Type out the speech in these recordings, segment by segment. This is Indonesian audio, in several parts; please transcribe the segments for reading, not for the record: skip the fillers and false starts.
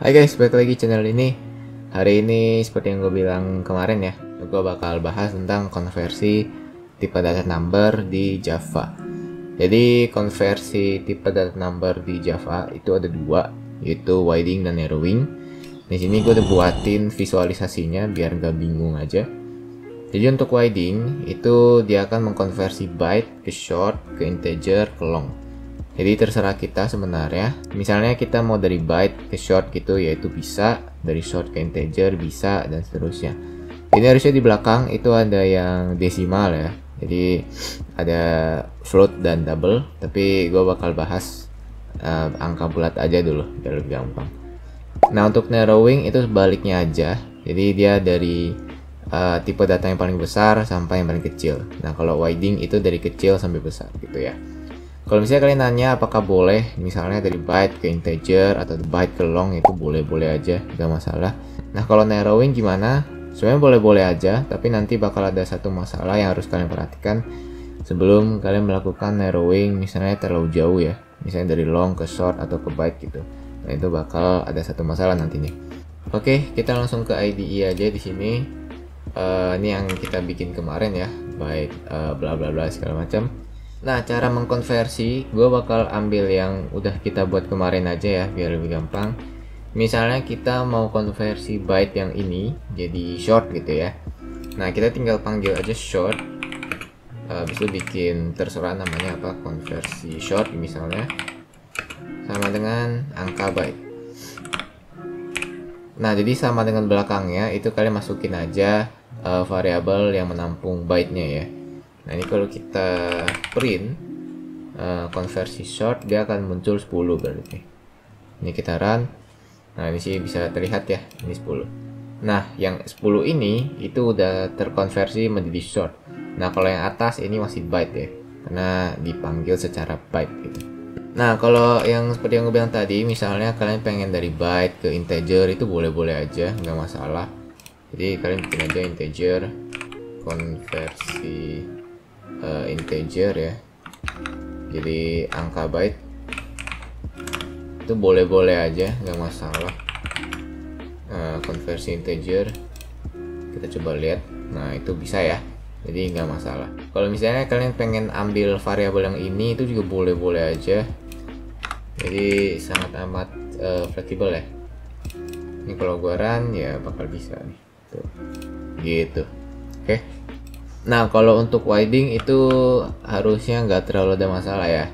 Hai guys, balik lagi channel ini. Hari ini seperti yang gue bilang kemarin ya, gue bakal bahas tentang konversi tipe data number di Java. Jadi konversi tipe data number di Java itu ada dua, yaitu winding dan narrowing. Di sini gue udah buatin visualisasinya biar gak bingung aja. Jadi untuk winding itu dia akan mengkonversi byte ke short, ke integer, ke long. Jadi terserah kita sebenarnya. Misalnya kita mau dari byte ke short gitu, yaitu bisa, dari short ke integer bisa, dan seterusnya. Ini harusnya di belakang itu ada yang desimal ya. Jadi ada float dan double, tapi gue bakal bahas angka bulat aja dulu biar lebih gampang. Nah untuk narrowing itu sebaliknya aja. Jadi dia dari tipe data yang paling besar sampai yang paling kecil. Nah kalau winding itu dari kecil sampai besar gitu ya. Kalau misalnya kalian nanya apakah boleh misalnya dari byte ke integer atau byte ke long, itu boleh-boleh aja, gak masalah. Nah kalau narrowing gimana? Sebenarnya boleh-boleh aja, tapi nanti bakal ada satu masalah yang harus kalian perhatikan sebelum kalian melakukan narrowing, misalnya terlalu jauh ya, misalnya dari long ke short atau ke byte gitu. Nah itu bakal ada satu masalah nantinya. Oke, kita langsung ke IDE aja di sini. Ini yang kita bikin kemarin ya, byte bla bla bla segala macam. Nah, cara mengkonversi, gue bakal ambil yang udah kita buat kemarin aja ya, biar lebih gampang. Misalnya kita mau konversi byte yang ini jadi short gitu ya. Nah, kita tinggal panggil aja short. Habis itu bikin terserah namanya apa, konversi short misalnya. Sama dengan angka byte. Nah, jadi sama dengan belakangnya, itu kalian masukin aja variabel yang menampung byte-nya ya. Nah ini kalau kita print konversi short, dia akan muncul 10 berarti. Ini kita run. Nah ini sih bisa terlihat ya, ini 10. Nah yang 10 ini itu udah terkonversi menjadi short. Nah kalau yang atas ini masih byte ya, karena dipanggil secara byte gitu. Nah kalau yang seperti yang gue bilang tadi, misalnya kalian pengen dari byte ke integer, itu boleh-boleh aja, nggak masalah. Jadi kalian bikin aja integer konversi integer ya, jadi angka byte itu boleh-boleh aja, nggak masalah. Konversi integer kita coba lihat, nah itu bisa ya, jadi nggak masalah. Kalau misalnya kalian pengen ambil variabel yang ini, itu juga boleh-boleh aja, jadi sangat amat fleksibel ya. Ini kalau gua run ya bakal bisa nih tuh, gitu. Oke. Nah kalau untuk winding itu harusnya nggak terlalu ada masalah ya.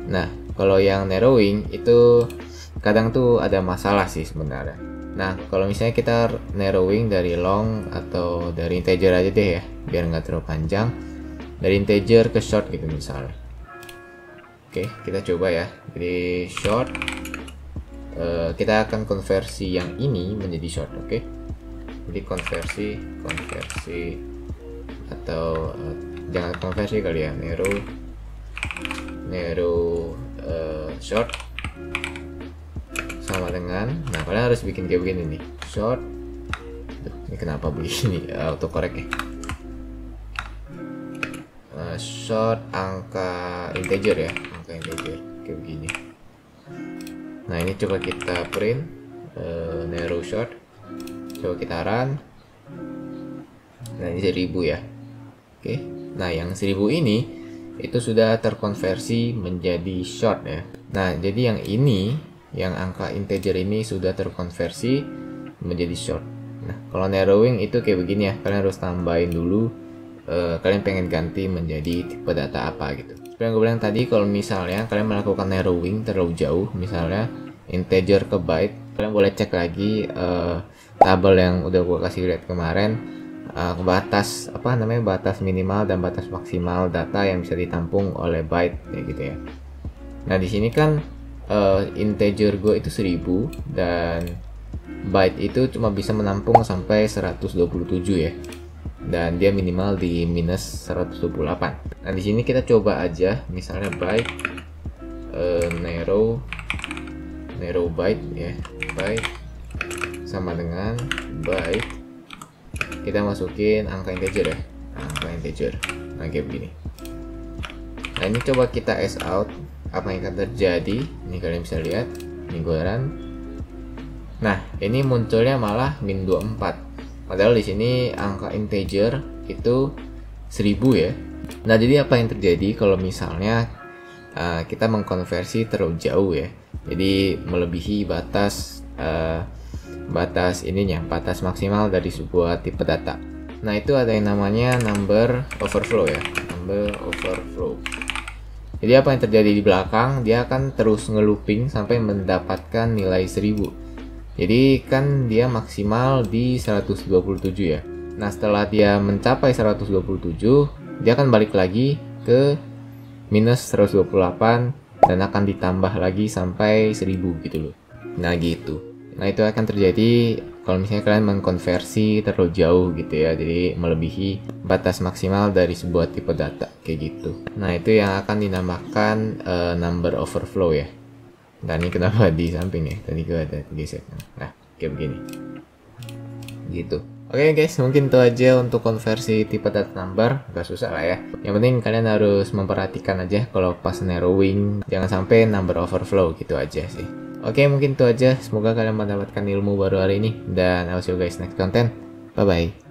Nah kalau yang narrowing itu kadang tuh ada masalah sih sebenarnya. Nah kalau misalnya kita narrowing dari long atau dari integer aja deh ya, biar nggak terlalu panjang, dari integer ke short gitu misalnya. Oke kita coba ya, jadi short, kita akan konversi yang ini menjadi short. Oke, jadi konversi atau jangan konversi kali ya, narrow short sama dengan, nah kalian harus bikin kayak begini nih, short. Ini kenapa begini, autocorrect ya, short angka integer ya, angka integer kayak begini. Nah ini coba kita print narrow short, coba kita run. Nah ini 1000 ya. Oke, nah yang 1000 ini itu sudah terkonversi menjadi short ya. Nah jadi yang ini, yang angka integer ini sudah terkonversi menjadi short. Nah kalau narrowing itu kayak begini ya, kalian harus tambahin dulu kalian pengen ganti menjadi tipe data apa gitu. Seperti yang gue bilang tadi, kalau misalnya kalian melakukan narrowing terlalu jauh, misalnya integer ke byte, kalian boleh cek lagi tabel yang udah gue kasih lihat kemarin. Batas apa namanya, batas minimal dan batas maksimal data yang bisa ditampung oleh byte ya gitu ya. Nah di sini kan integer gue itu 1000 dan byte itu cuma bisa menampung sampai 127 ya, dan dia minimal di minus 128. Nah di sini kita coba aja misalnya byte narrow byte ya, byte sama dengan byte, kita masukin angka integer ya, angka integer. Nah kayak begini. Nah ini coba kita S out, apa yang akan terjadi? Ini kalian bisa lihat, ini gue run. Nah, ini munculnya malah min 24. Padahal di sini angka integer itu 1000 ya. Nah, jadi apa yang terjadi kalau misalnya kita mengkonversi terlalu jauh ya? Jadi melebihi batas batas maksimal dari sebuah tipe data. Nah, itu ada yang namanya number overflow ya, number overflow. Jadi apa yang terjadi di belakang, dia akan terus ngelooping sampai mendapatkan nilai 1000. Jadi kan dia maksimal di 127 ya. Nah, setelah dia mencapai 127, dia akan balik lagi ke minus 128 dan akan ditambah lagi sampai 1000 gitu loh. Nah, gitu. Nah, itu akan terjadi kalau misalnya kalian mengkonversi terlalu jauh gitu ya, jadi melebihi batas maksimal dari sebuah tipe data kayak gitu. Nah, itu yang akan dinamakan number overflow ya. Dan ini kenapa di samping ya, tadi gue ada geser. Nah, kayak begini gitu. Oke guys, mungkin itu aja untuk konversi tipe data number. Gak susah lah ya. Yang penting kalian harus memperhatikan aja kalau pas narrowing, jangan sampai number overflow gitu aja sih. Oke, mungkin itu aja. Semoga kalian mendapatkan ilmu baru hari ini. Dan I'll see you guys next content. Bye-bye.